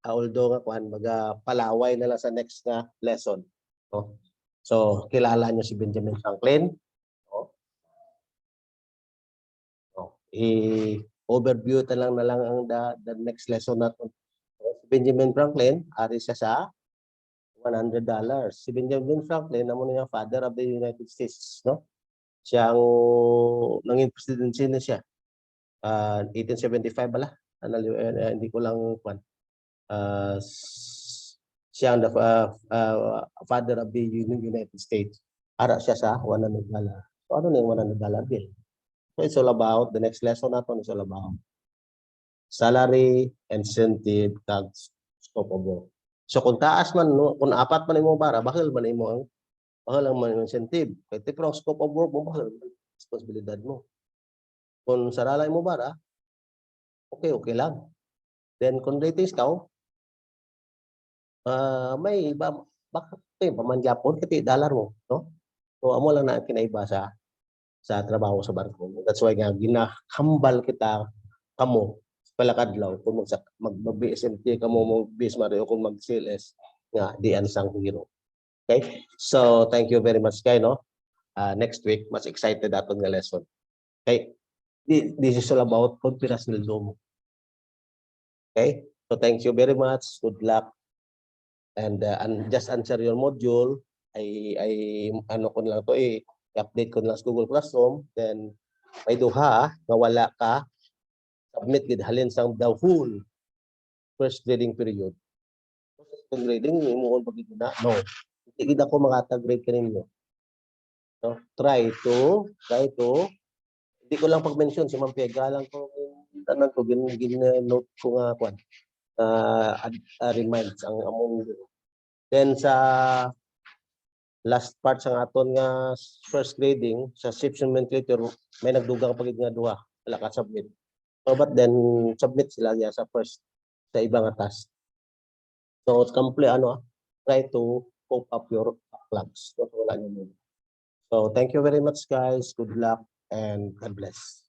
although nga kuan baga palaway na lang sa next nga lesson, no? So kilala niyo si Benjamin Franklin, no? No. I-overview na lang ang the next lesson naton. So, si Benjamin Franklin ari siya sa $100. Si Benjamin Franklin amo niya father of the United States, no? Siya ang nanging presidency na siya. 1875 bala. Hindi ko lang kuan. Siya ang father of the United States. Ara siya sa $100. So ano na yung $100 bill? So it's all about, the next lesson natin is all about salary, incentive, tax, scope of work. So kung taas man, no, kung apat man imo bara, bakal man imo ang bakal man ang incentive. Kaya tipong scope of work mo, bakal responsibilidad mo. Kung sarala mo bara, okay lang. Then kung ratings ka, may iba, bakit pamanjapon kasi dollar mo, no? So amo lang na kinaiba sa trabaho sa barko. That's why nga ginahambal kita kamo palakadlaw kung mag-BSMT kamo mo BSMAR o kung mag-CLS nga di ansang hero. Okay? So thank you very much kay no. Next week mas excited aton nga lesson. Okay? This is all about confidence building. Okay? So thank you very much. Good luck. And just answer your module. I ano ko lang to i-update ko lang sa Google Classroom. Then may duha nga wala ka submit gid halin sang the whole first grading period. First grading imo pag na no. Hindi gid ako makatag-grade kaninyo. No, try to hindi ko lang pag-mention si Ma'am Pega lang ko tanan ko gin-note ko nga kwan. Reminds ang among then sa last part sa aton nga first grading sa section nomenclature may nagdugang pagid nga duha wala ka submit. So but then submit sila niya sa first sa ibang task. So complete try to cope up your backlogs. So wala niyo muna. So thank you very much guys. Good luck and God bless.